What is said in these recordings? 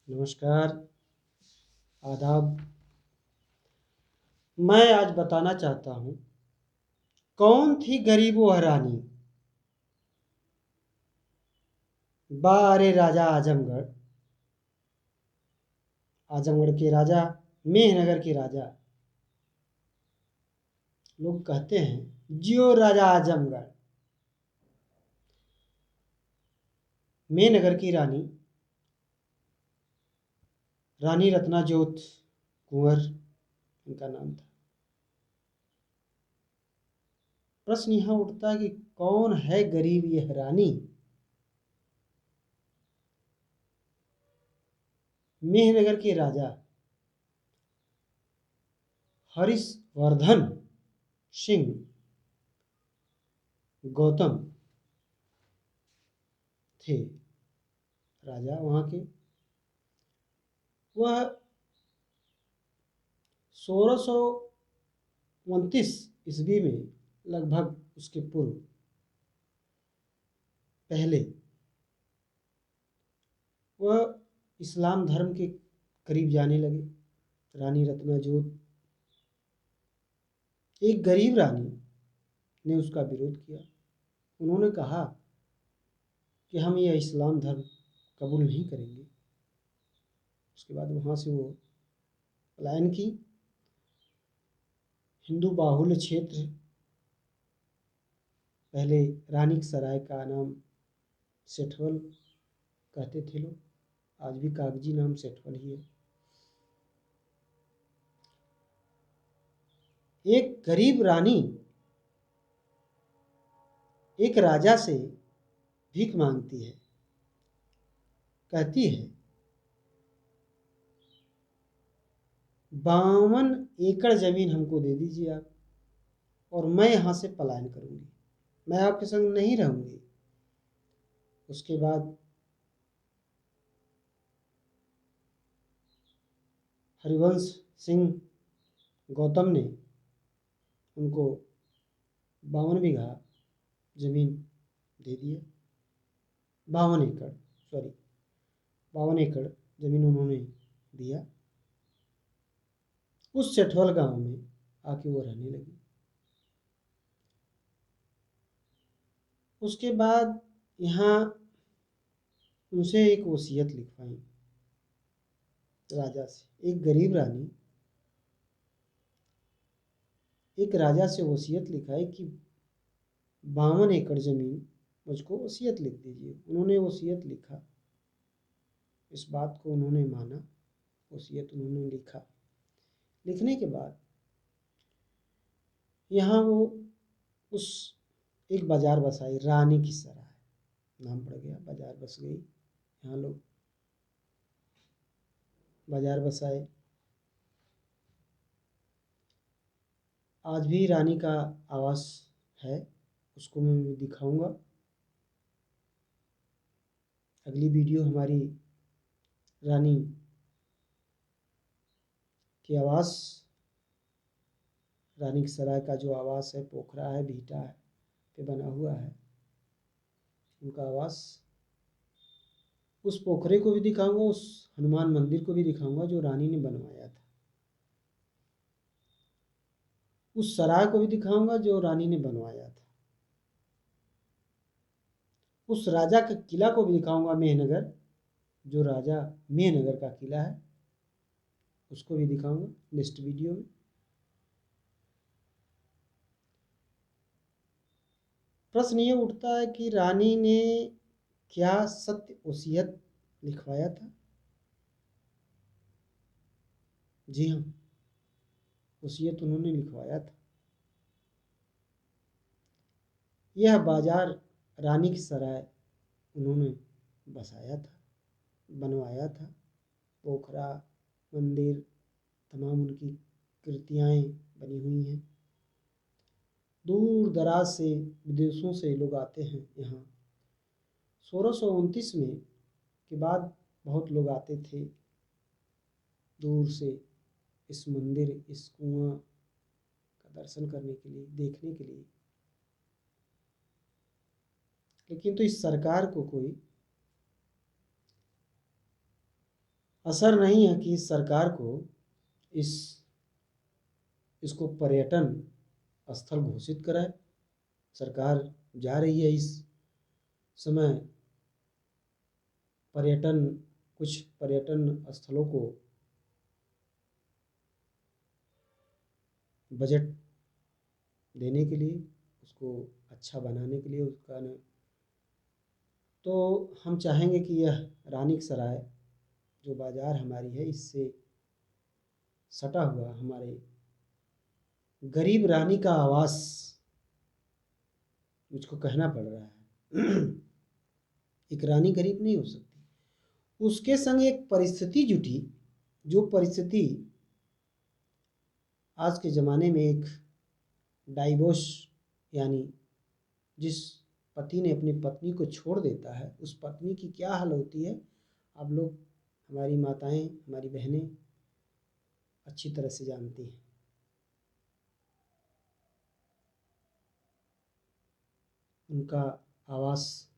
नमस्कार, आदाब। मैं आज बताना चाहता हूँ, कौन थी गरीब वह रानी? बारे राजा आजमगढ़, आजमगढ़ के राजा, मेहनगर के राजा। लोग कहते हैं, जियो राजा आजमगढ़। मेहनगर की रानी, रानी रत्नाजोत कुंवर उनका नाम था। प्रश्न यहाँ उठता है कि कौन है गरीब यह रानी? मेहनगर के राजा हरिशवर्धन सिंह गौतम थे राजा वहाँ के। वह 1629 ईस्वी में, लगभग उसके पूर्व पहले, वह इस्लाम धर्म के करीब जाने लगे। रानी रत्नाजोत, एक गरीब रानी, ने उसका विरोध किया। उन्होंने कहा कि हम यह इस्लाम धर्म कबूल नहीं करेंगे। उसके बाद वहाँ से वो पलायन की। हिंदू बाहुल्य क्षेत्र, पहले रानी सराय का नाम सेठवल कहते थे लोग, आज भी कागजी नाम सेठवल ही है। एक गरीब रानी एक राजा से भीख मांगती है, कहती है 52 एकड़ जमीन हमको दे दीजिए आप, और मैं यहाँ से पलायन करूँगी, मैं आपके संग नहीं रहूँगी। उसके बाद हरिवंश सिंह गौतम ने उनको 52 बीघा जमीन दे दिया। 52 एकड़, सॉरी, 52 एकड़ जमीन उन्होंने दिया। उस सेठवल गांव में आके वो रहने लगी। उसके बाद यहाँ उनसे एक वसीयत लिखवाई राजा से। एक गरीब रानी एक राजा से वसीयत लिखाई कि 52 एकड़ जमीन मुझको वसीयत लिख दीजिए। उन्होंने वसीयत लिखा, इस बात को उन्होंने माना, वसीयत उन्होंने लिखा। लिखने के बाद यहाँ वो उस एक बाजार बसाई, रानी की सराय नाम पड़ गया, बाजार बस गई। यहाँ लोग बाजार बसाए। आज भी रानी का आवास है, उसको मैं दिखाऊंगा। अगली वीडियो हमारी रानी की आवास, रानी की सराय का जो आवास है, पोखरा है, भीटा है पे बना हुआ है, उनका आवास। उस पोखरे को भी दिखाऊंगा, उस हनुमान मंदिर को भी दिखाऊंगा जो रानी ने बनवाया था। उस सराय को भी दिखाऊंगा जो रानी ने बनवाया था। उस राजा के किला को भी दिखाऊंगा, मेहनगर, जो राजा मेहनगर का किला है, उसको भी दिखाऊंगा नेक्स्ट वीडियो में। प्रश्न ये उठता है कि रानी ने क्या सत्य वसीयत लिखवाया था? जी हाँ, वसीयत उन्होंने लिखवाया था। यह बाजार, रानी की सराय, उन्होंने बसाया था, बनवाया था। पोखरा, मंदिर, तमाम उनकी कृतियाँ बनी हुई हैं। दूर दराज से, विदेशों से लोग आते हैं यहाँ। 1629 में के बाद बहुत लोग आते थे दूर से इस मंदिर, इस कुआं का दर्शन करने के लिए, देखने के लिए। लेकिन तो इस सरकार को कोई असर नहीं है कि सरकार को इस इसको पर्यटन स्थल घोषित कराए। सरकार जा रही है इस समय कुछ पर्यटन स्थलों को बजट देने के लिए, उसको अच्छा बनाने के लिए, उसका न तो हम चाहेंगे कि यह रानी की सराय जो बाज़ार हमारी है, इससे सटा हुआ हमारे गरीब रानी का आवास मुझको कहना पड़ रहा है। एक रानी गरीब नहीं हो सकती। उसके संग एक परिस्थिति जुटी, जो परिस्थिति आज के ज़माने में एक डाइवोर्स, यानी जिस पति ने अपनी पत्नी को छोड़ देता है, उस पत्नी की क्या हाल होती है, आप लोग, हमारी माताएं, हमारी बहनें अच्छी तरह से जानती हैं। उनका आवास,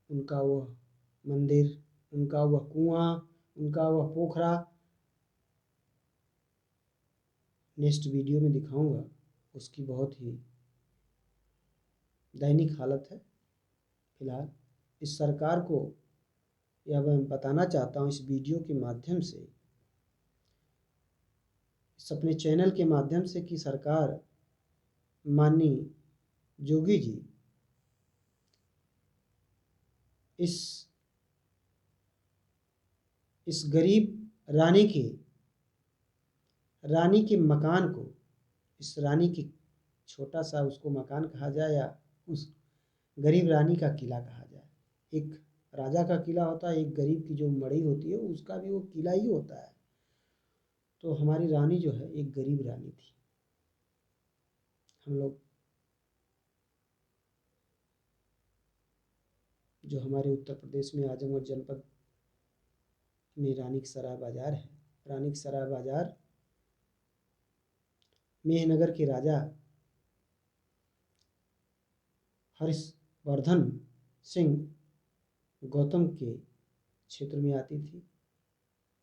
उनका वह मंदिर, उनका वह कुआं, उनका वह पोखरा, नेक्स्ट वीडियो में दिखाऊंगा। उसकी बहुत ही दैनिक हालत है। फिलहाल इस सरकार को यह मैं बताना चाहता हूँ इस वीडियो के माध्यम से, इस अपने चैनल के माध्यम से, कि सरकार, माननीय जोगी जी, इस गरीब रानी के मकान को, इस रानी की छोटा सा उसको मकान कहा जाए या उस गरीब रानी का किला कहा जाए। एक राजा का किला होता है, एक गरीब की जो मड़ई होती है उसका भी वो किला ही होता है। तो हमारी रानी जो है एक गरीब रानी थी। हम लोग जो हमारे उत्तर प्रदेश में आजमगढ़ जनपद में रानी की सराय बाजार है, रानी की सराय बाजार मेहनगर के राजा हर्षवर्धन सिंह गौतम के क्षेत्र में आती थी।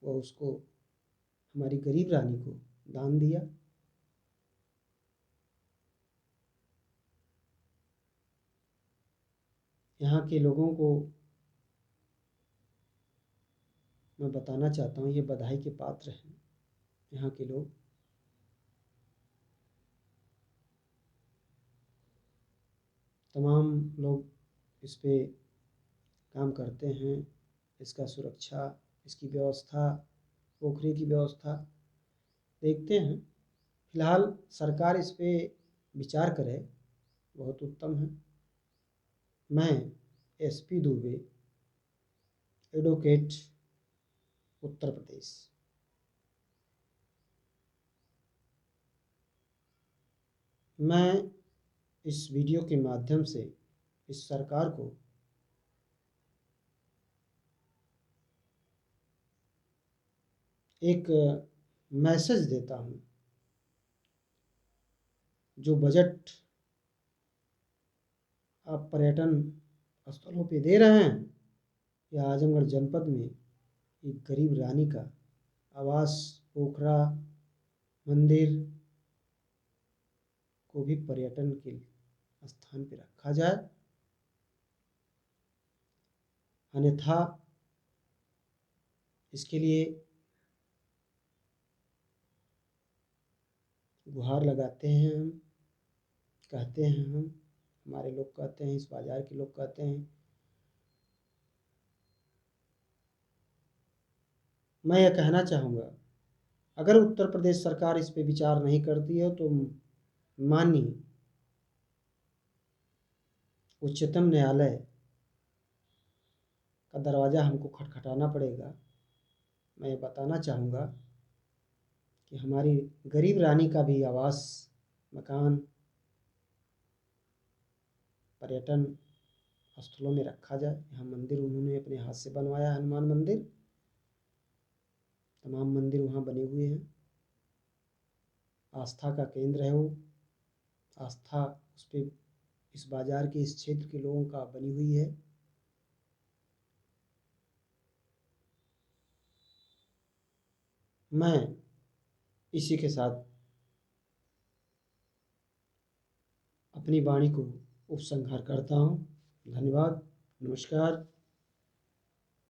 वह उसको हमारी गरीब रानी को दान दिया। यहाँ के लोगों को मैं बताना चाहता हूँ, ये बधाई के पात्र हैं यहाँ के लोग। तमाम लोग इस पे काम करते हैं, इसका सुरक्षा, इसकी व्यवस्था, पोखरे की व्यवस्था देखते हैं। फिलहाल सरकार इस पे विचार करे, बहुत उत्तम है। मैं एसपी दुबे, एडवोकेट, उत्तर प्रदेश। मैं इस वीडियो के माध्यम से इस सरकार को एक मैसेज देता हूँ, जो बजट आप पर्यटन स्थलों पे दे रहे हैं, या आजमगढ़ जनपद में एक गरीब रानी का आवास, पोखरा, मंदिर को भी पर्यटन के स्थान पे रखा जाए। अन्यथा इसके लिए गुहार लगाते हैं हम, कहते हैं हम, हमारे लोग कहते हैं, इस बाज़ार के लोग कहते हैं। मैं यह कहना चाहूँगा, अगर उत्तर प्रदेश सरकार इस पे विचार नहीं करती है तो माननीय उच्चतम न्यायालय का दरवाज़ा हमको खटखटाना पड़ेगा। मैं ये बताना चाहूँगा कि हमारी गरीब रानी का भी आवास, मकान पर्यटन स्थलों में रखा जाए। यहाँ मंदिर उन्होंने अपने हाथ से बनवाया, हनुमान मंदिर, तमाम मंदिर वहाँ बने हुए हैं। आस्था का केंद्र है वो, आस्था उस पर इस बाज़ार के, इस क्षेत्र के लोगों का बनी हुई है। मैं इसी के साथ अपनी वाणी को उपसंहार करता हूँ। धन्यवाद। नमस्कार।